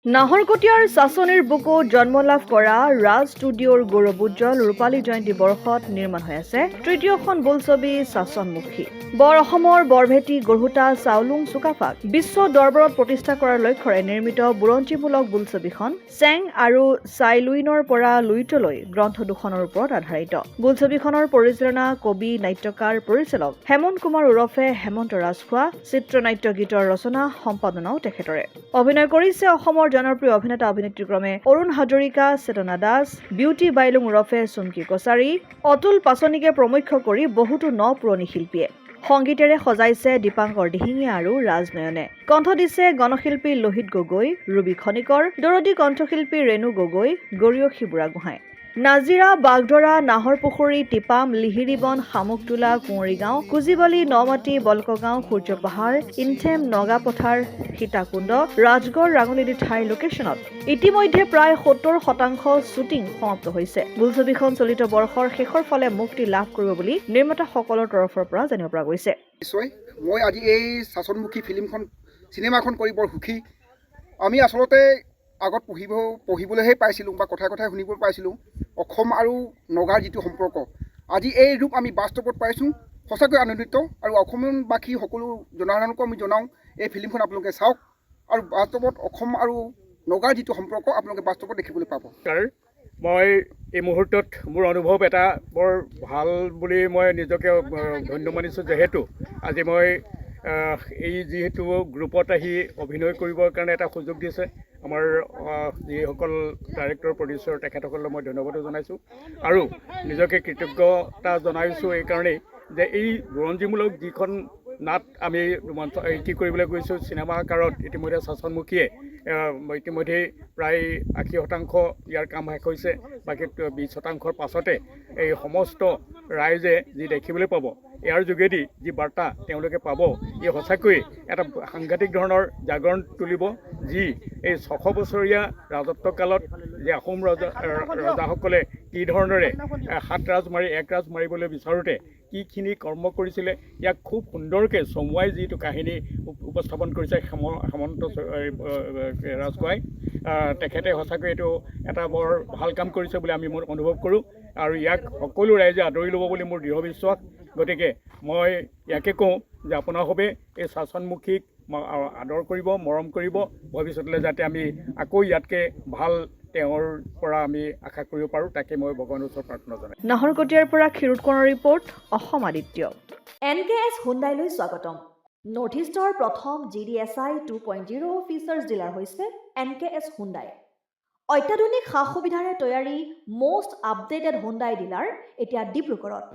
নাহৰকটীয়াৰ চাচনিৰ বুকুত জন্ম লাভ কৰা ৰাজ ষ্টুডিঅ'ৰ গৌৰৱোজ্জ্বল ৰূপালী জয়ন্তী বৰ্ষত নিৰ্মাণ হৈ আছে তৃতীয়খন বোলছবি চাচনমুখী। বৰ অসমৰ বৰভেটি গঢ়োতা চাওলুং চুকাফাক বিশ্ব দৰবাৰত প্ৰতিষ্ঠা কৰাৰ লক্ষ্যৰে নিৰ্মিত বুৰঞ্জীমূলক বোলছবিখন চেং আৰু চাইলুইনৰ পৰা লুইতলৈ গ্ৰন্থ দুখনৰ ওপৰত আধাৰিত। বোলছবিখনৰ পৰিচালনা কবি, নাট্যকাৰ, পৰিচালক হেমন্ত কুমাৰ ওৰফে হেমন্ত ৰাজখোৱা, চিত্ৰনাট্য গীতৰ ৰচনা সম্পাদনাও তেখেতৰে। অভিনয় কৰিছে অসমৰ জনপ্ৰিয় অভিনেতা অভিনেত্ৰীক্ৰমে অৰুণ হাজৰিকা, চেতনা দাস, বিউটি বাইলুং ওৰফে চুমকি কছাৰী, অতুল পাচনিকে প্ৰমুখ্য কৰি বহুতো ন পুৰণি শিল্পীয়ে। সংগীতেৰে সজাইছে দীপাংকৰ দিহিঙীয়া আৰু ৰাজনয়নে। কণ্ঠ দিছে গণশিল্পী লোহিত গগৈ, ৰুবি খনিকৰ, দৰদী কণ্ঠশিল্পী ৰেণু গগৈ, গৰিয়সী বুঢ়াগোহাঁই। নাজিৰা, বাগদৰা, নাহৰপুখুৰী, টিপাম, লিহিৰিবন, শামুকটোলা, কুঁৱৰীগাঁও, কুজিবালি, নমাটি, বলকগাঁও, সূৰ্যপাহাৰ, ইনথেম, নগাপথাৰ, সীতাকুণ্ড, ৰাজগড়, ৰাঙলী আদি ঠাইৰ লোকেশ্যনত ইতিমধ্যে প্ৰায় ৭০% শ্বুটিং সমাপ্ত হৈছে। বোলছবিখন চলিত বৰ্ষৰ শেষৰ ফালে মুক্তি লাভ কৰিব বুলি নিৰ্মাতাসকলৰ তৰফৰ পৰা জানিব পৰা গৈছে। নিশ্চয় মই আজি এই চাচনমুখী চিনেমাখন কৰি বৰ সুখী। আমি আচলতে আগত পঢ়িবলৈহে পাইছিলোঁ বা কথাই কথাই শুনিবলৈ পাইছিলোঁ অসম আৰু নগাৰ যিটো সম্পৰ্ক, আজি এই ৰূপ আমি বাস্তৱত পাইছোঁ। সঁচাকৈ আনন্দিত আৰু অসমবাসী সকলো জনসাধাৰণকো আমি জনাওঁ এই ফিল্মখন আপোনালোকে চাওক আৰু বাস্তৱত অসম আৰু নগাৰ যিটো সম্পৰ্ক আপোনালোকে বাস্তৱত দেখিবলৈ পাব। মই এই মুহূৰ্তত মোৰ অনুভৱ এটা বৰ ভাল বুলি মই নিজকে ধন্য মানিছোঁ, যিহেতু আজি মই এই যিহেতু গ্ৰুপত আহি অভিনয় কৰিবৰ কাৰণে এটা সুযোগ দিছে আমাৰ যিসকল ডাইৰেক্টৰ, প্ৰডিউচাৰ তেখেতসকলক মই ধন্যবাদো জনাইছোঁ আৰু নিজকে কৃতজ্ঞতা জনাইছোঁ এইকাৰণেই যে এই বুৰঞ্জীমূলক যিখন নাট আমি কি কৰিবলৈ গৈছোঁ চিনেমা আকাৰত ইতিমধ্যে চাচনমুখীয়ে ইতিমধ্যেই প্ৰায় ৮০% ইয়াৰ কাম শেষ হৈছে। বাকী ২০% পাছতে এই সমস্ত ৰাইজে যি দেখিবলৈ পাব, ইয়াৰ যোগেদি যি বাৰ্তা তেওঁলোকে পাব, ই সঁচাকৈয়ে এটা সাংঘাতিক ধৰণৰ জাগৰণ তুলিব, যি এই ৬০০ বছৰীয়া ৰাজত্বকালত যে আহোম ৰজাসকলে কি ধৰণেৰে ৭ ৰাজ মাৰি ১ ৰাজ মাৰিবলৈ বিচাৰোঁতে কিখিনি কৰ্ম কৰিছিলে, ইয়াক খুব সুন্দৰকৈ চমুৱাই যিটো কাহিনী উপস্থাপন কৰিছে হেমন্ত ৰাজখোৱাই, তেখেতে সঁচাকৈ এইটো এটা বৰ ভাল কাম কৰিছে বুলি আমি অনুভৱ কৰোঁ আৰু ইয়াক সকলো ৰাইজে আদৰি ল'ব বুলি মোৰ দৃঢ় বিশ্বাস। গতিকে মই ইয়াকে কওঁ যে আপোনাসবে এই চাচনমুখীক আদৰ কৰিব, মৰম কৰিব, ভৱিষ্যতলৈ যাতে আমি আকৌ ইয়াতকৈ ভাল তেওঁৰ পৰা আমি আশা কৰিব পাৰোঁ, তাকে মই ভগৱানৰ ওচৰত প্ৰাৰ্থনা জনাই। নাহৰকটীয়াৰ পৰা ক্ষীৰোদ কোঁৱৰৰ ৰিপৰ্ট, অসম আদিত্য। NKS হুণ্ডাইলৈ স্বাগতম। নৰ্থ ইষ্টৰ প্ৰথম GDSI 2.0 ফিচাৰ্ছ ডিলাৰ হৈছে NKS হুণ্ডাই। অত্যাধুনিক সা সুবিধাৰে তৈয়াৰী মষ্ট আপডেটেড হুণ্ডাই ডিলাৰ এতিয়া ডিব্ৰুগড়ত।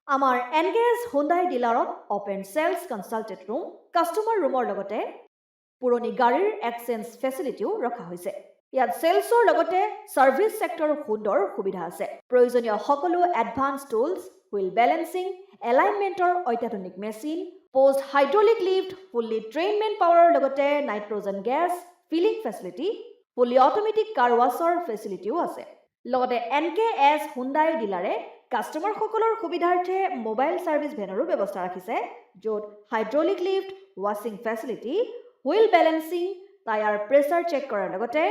আমাৰ NKS হুণ্ডাই ডিলাৰত open sales consulted room, customer ৰুমৰ লগতে পুৰণি গাড়ীৰ এক্সচেঞ্জ ফেচিলিটিও ৰখা হৈছে। ইয়াত চেলছৰ লগতে ছাৰ্ভিচ ছেক্টৰৰ সুন্দৰ সুবিধা আছে। প্ৰয়োজনীয় সকলো এডভান্স টুলছ, হুইল বেলেন্সিং, এলাইনমেণ্টৰ অত্যাধুনিক machine, post hydraulic lift, fully train man পাৱাৰৰ লগতে nitrogen gas filling facility, fully automatic car ৱাছৰ ফেচিলিটিও আছে। লগতে NKS হুণ্ডাই ডিলাৰে কাষ্টমাৰসকলৰ সুবিধাৰ্থে মোবাইল ছাৰ্ভিচ ভেনৰো ব্যৱস্থা ৰাখিছে, য'ত হাইড্ৰলিক লিফ্ট, ৱাশ্বিং facility, wheel balancing, tyre pressure check কৰাৰ লগতে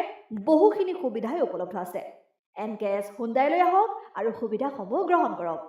বহুখিনি সুবিধাই উপলব্ধ আছে। NKS হুণ্ডাইলৈ আহক আৰু সুবিধাসমূহ গ্ৰহণ কৰক।